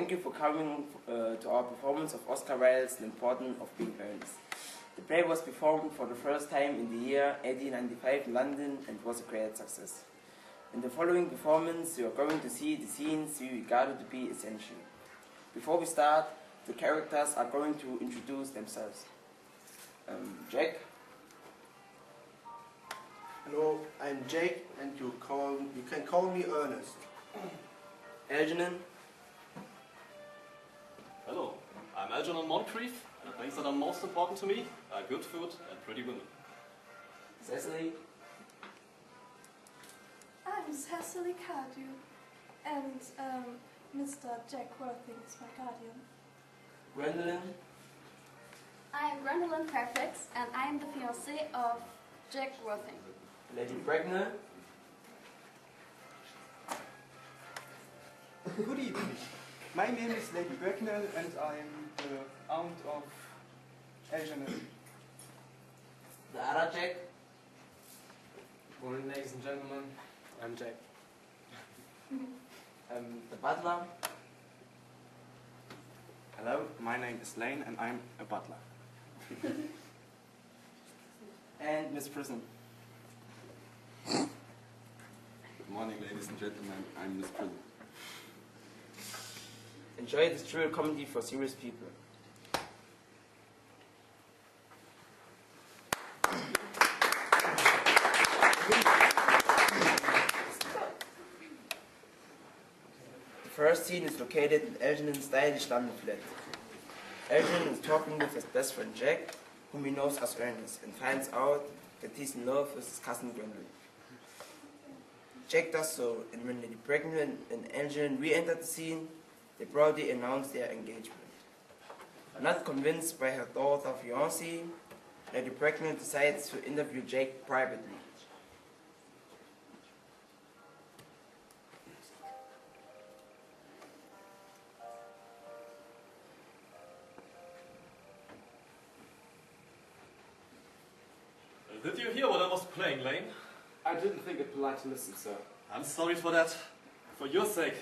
Thank you for coming to our performance of Oscar Wilde's The Importance of Being Earnest. The play was performed for the first time in the year 1895 in London and was a great success. In the following performance, you are going to see the scenes we regarded to be essential. Before we start, the characters are going to introduce themselves. Jack. Hello, I'm Jake, and you can call me Ernest. Algernon. Hello, I'm Algernon Moncrief, and the things that are most important to me are good food and pretty women. Cecily. I'm Cecily Cardew, and Mr. Jack Worthing is my guardian. Gwendolyn. I am Gwendolyn Fairfax, and I am the fiancée of Jack Worthing. Lady Bregner. Good evening. My name is Lady Bracknell and I'm the aunt of Algernon. The other Jack. Morning, ladies and gentlemen. I'm Jack. The butler. Hello, my name is Lane and I'm a butler. And Miss Prism. Good morning, ladies and gentlemen. I'm Miss Prism. Enjoy this trivial comedy for serious people. The first scene is located in Algernon's stylish London flat. Algernon is talking with his best friend Jack, whom he knows as Ernest, and finds out that he's in love with his cousin Gwendolyn. Jack does so, and when Lady Bracknell and Algernon re-enter the scene, they proudly announce their engagement. Not convinced by her daughter fiancé, Lady Bracknell decides to interview Jake privately. Did you hear what I was playing, Lane? I didn't think it polite to listen, sir. I'm sorry for that. For your sake.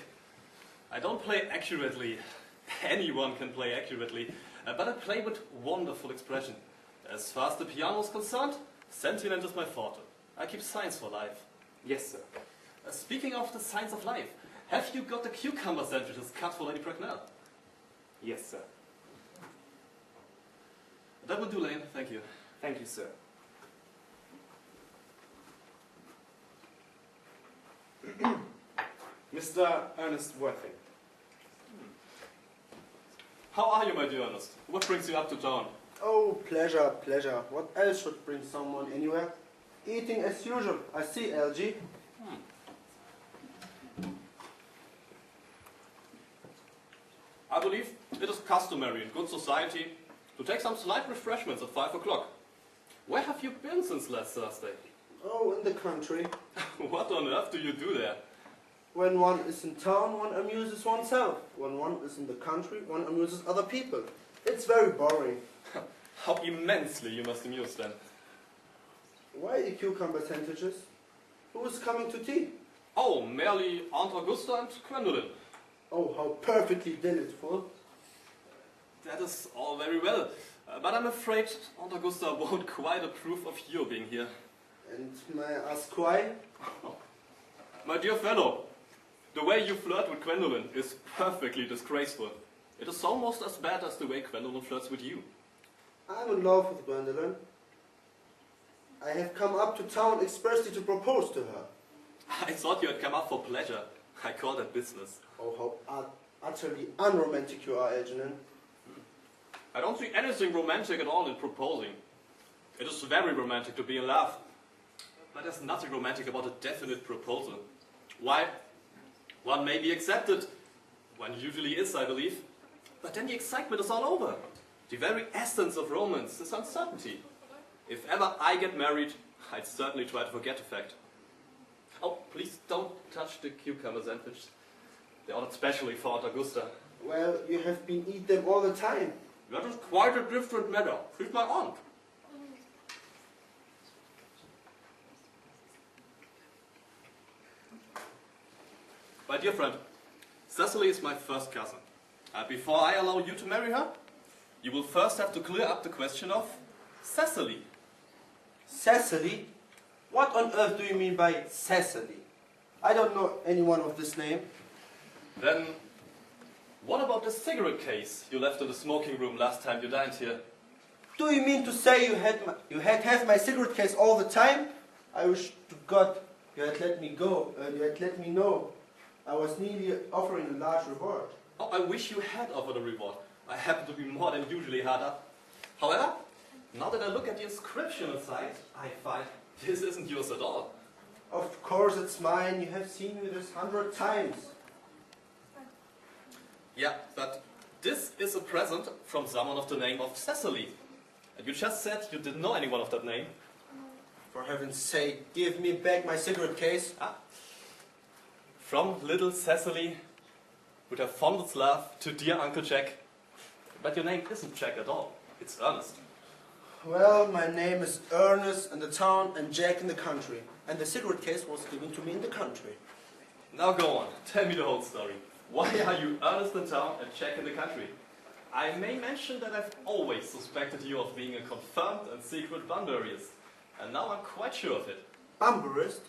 I don't play accurately. Anyone can play accurately. But I play with wonderful expression. As far as the piano is concerned, sentiment is my forte. I keep signs for life. Yes, sir. Speaking of the signs of life, have you got the cucumber sandwiches cut for Lady Bracknell? Yes, sir. That would do, Lane. Thank you. Thank you, sir. Mr. Ernest Worthing. How are you, my dear Ernest? What brings you up to town? Oh, pleasure, pleasure. What else should bring someone anywhere? Eating as usual. I see, LG. I believe it is customary in good society to take some slight refreshments at 5 o'clock. Where have you been since last Thursday? Oh, in the country. What on earth do you do there? When one is in town, one amuses oneself. When one is in the country, one amuses other people. It's very boring. How immensely you must amuse then. Why the cucumber sandwiches? Who is coming to tea? Oh, merely Aunt Augusta and Gwendolyn. Oh, how perfectly delightful. That is all very well, but I'm afraid Aunt Augusta won't quite approve of your being here. And may I ask why? My dear fellow, the way you flirt with Gwendolyn is perfectly disgraceful. It is almost as bad as the way Gwendolyn flirts with you. I'm in love with Gwendolyn. I have come up to town expressly to propose to her. I thought you had come up for pleasure. I call that business. Oh, how utterly unromantic you are, Algernon. I don't see anything romantic at all in proposing. It is very romantic to be in love. But there's nothing romantic about a definite proposal. Why? One may be accepted. One usually is, I believe. But then the excitement is all over. The very essence of romance is uncertainty. If ever I get married, I'd certainly try to forget the fact. Oh, please don't touch the cucumber sandwich. They're ordered specially for Aunt Augusta. Well, you have been eating them all the time. That is quite a different matter. She's my aunt. My dear friend, Cecily is my first cousin. Before I allow you to marry her, you will first have to clear up the question of Cecily. Cecily? What on earth do you mean by Cecily? I don't know anyone of this name. Then, what about the cigarette case you left in the smoking room last time you dined here? Do you mean to say you had my cigarette case all the time? I wish to God you had let me go, you had let me know. I was nearly offering a large reward. Oh, I wish you had offered a reward. I happen to be more than usually hard up. However, now that I look at the inscription inside, I find this isn't yours at all. Of course it's mine. You have seen me this 100 times. Yeah, but this is a present from someone of the name of Cecily. And you just said you didn't know anyone of that name. For heaven's sake, give me back my cigarette case. From little Cecily, with her fondest love to dear Uncle Jack. But your name isn't Jack at all. It's Ernest. Well, my name is Ernest in the town and Jack in the country. And the cigarette case was given to me in the country. Now go on, tell me the whole story. Why are you Ernest in town and Jack in the country? I may mention that I've always suspected you of being a confirmed and secret Bunburyist. And now I'm quite sure of it. Bumberist?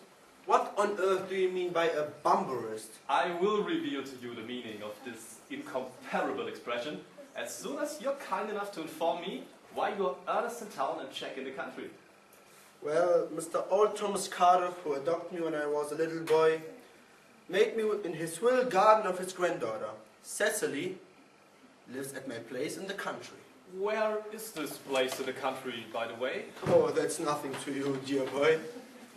What on earth do you mean by a bumberist? I will reveal to you the meaning of this incomparable expression as soon as you're kind enough to inform me why you're Ernest in town and Jack in the country. Well, Mr. Old Thomas Carter, who adopted me when I was a little boy, made me in his will garden of his granddaughter. Cecily lives at my place in the country. Where is this place in the country, by the way? Oh, that's nothing to you, dear boy.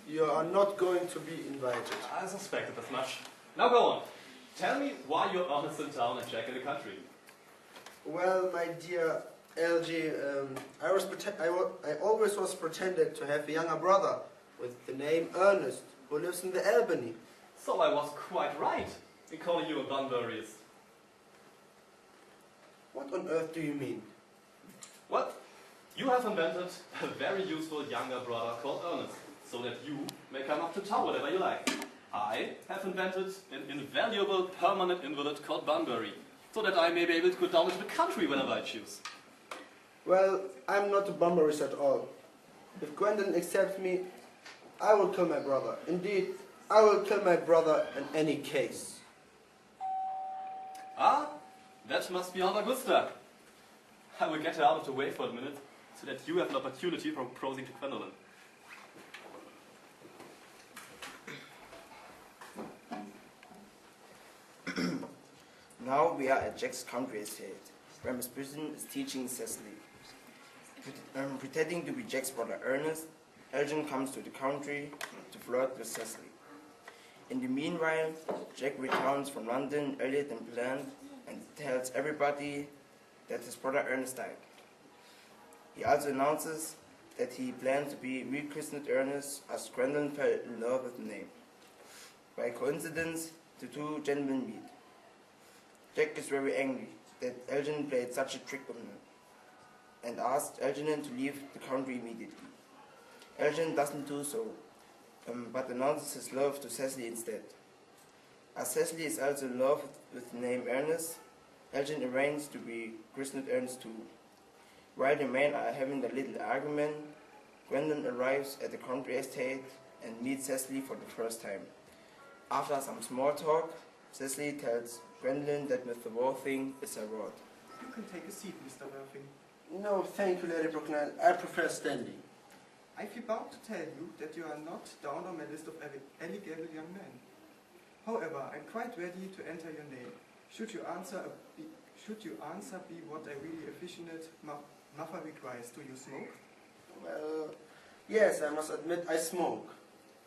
You are not going to be invited. I suspected as much. Now go on. Tell me why you're Ernest in town and Jack in the country. Well, my dear LG, I always was pretended to have a younger brother with the name Ernest, who lives in the Albany. So I was quite right in calling you a Bunburyist. What on earth do you mean? Well, you have invented a very useful younger brother called Ernest, so that you may come up to town whenever you like. I have invented an invaluable permanent invalid called Bunbury, so that I may be able to go down into the country whenever I choose. Well, I'm not a bumberist at all. If Gwendolyn accepts me, I will kill my brother. Indeed, I will kill my brother in any case. Ah, that must be Aunt Augusta. I will get her out of the way for a minute, so that you have an opportunity for proposing to Gwendolyn. Now we are at Jack's country estate, where Miss Brisson is teaching Cecily. Pretending to be Jack's brother Ernest, Elgin comes to the country to flirt with Cecily. In the meanwhile, Jack returns from London earlier than planned and tells everybody that his brother Ernest died. He also announces that he plans to be rechristened Ernest as Gwendolyn fell in love with the name. By coincidence, the two gentlemen meet. Jack is very angry that Elgin played such a trick on him and asked Elgin to leave the country immediately. Elgin doesn't do so, but announces his love to Cecily instead. As Cecily is also in love with the name Ernest, Elgin arranges to be christened Ernest too. While the men are having a little argument, Gwendolyn arrives at the country estate and meets Cecily for the first time. After some small talk, Cecily tells Gwendolyn that Mr. Worthing is her ward. You can take a seat, Mr. Worthing. No, thank you, Lady Brooknell. I prefer standing. I feel bound to tell you that you are not down on my list of eligible young men. However, I'm quite ready to enter your name. Should your answer be what a really efficient muffer requires? Do you smoke? Well, yes, I must admit I smoke.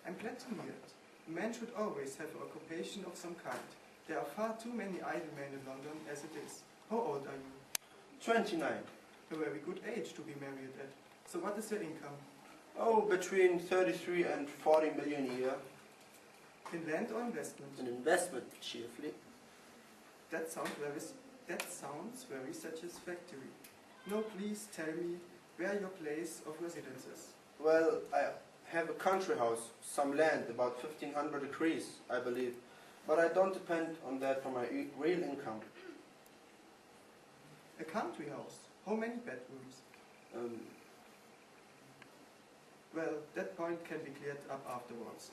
I'm glad to hear it. A man should always have an occupation of some kind. There are far too many idle men in London as it is. How old are you? 29. A very good age to be married at. So what is your income? Oh, between 33 and 40 million a year. In land or investment? An investment, chiefly. That sounds very satisfactory. Now please tell me where your place of residence is. Well, I have a country house, some land, about 1,500 acres, I believe. But I don't depend on that for my real income. country house. How many bedrooms? Well, that point can be cleared up afterwards.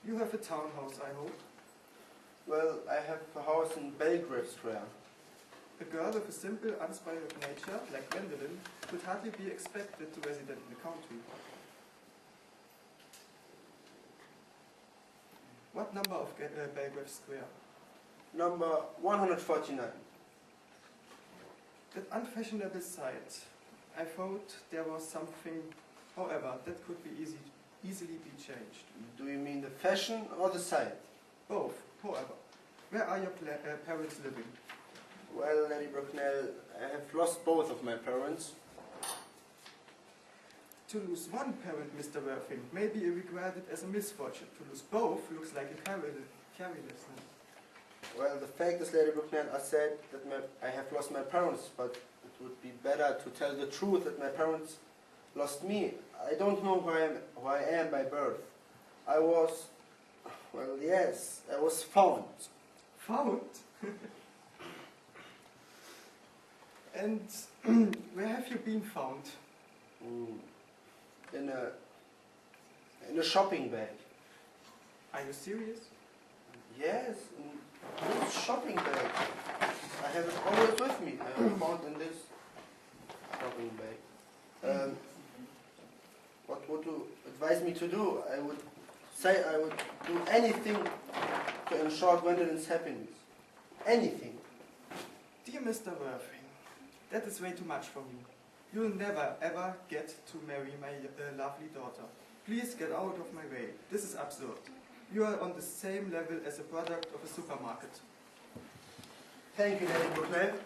You have a townhouse, I hope. Well, I have a house in Belgrave Square. A girl of a simple, uninspired nature, like Gwendolyn, could hardly be expected to reside in the country. What number of Belgrave Square? Number 149. That unfashionable site. I thought there was something, however, that could be easily be changed. Do you mean the fashion or the site? Both, however. Where are your parents living? Well, Lady Bracknell, I have lost both of my parents. To lose one parent, Mr. Worthing, may be regarded as a misfortune. To lose both looks like a carelessness. Well, the fact is, Lady Bracknell, I said that I have lost my parents, but it would be better to tell the truth that my parents lost me. I don't know who I am by birth. I was, well, yes, I was found. Found? And where have you been found? In a shopping bag. Are you serious? Yes, in this shopping bag. I have it always with me. I have found in this shopping bag. What would you advise me to do? I would say I would do anything to ensure Gwendolyn's happiness. Anything. Dear Mr. Worthing, that is way too much for me. You'll never ever get to marry my lovely daughter. Please get out of my way. This is absurd. You are on the same level as a product of a supermarket. Thank you, Lady Bracknell.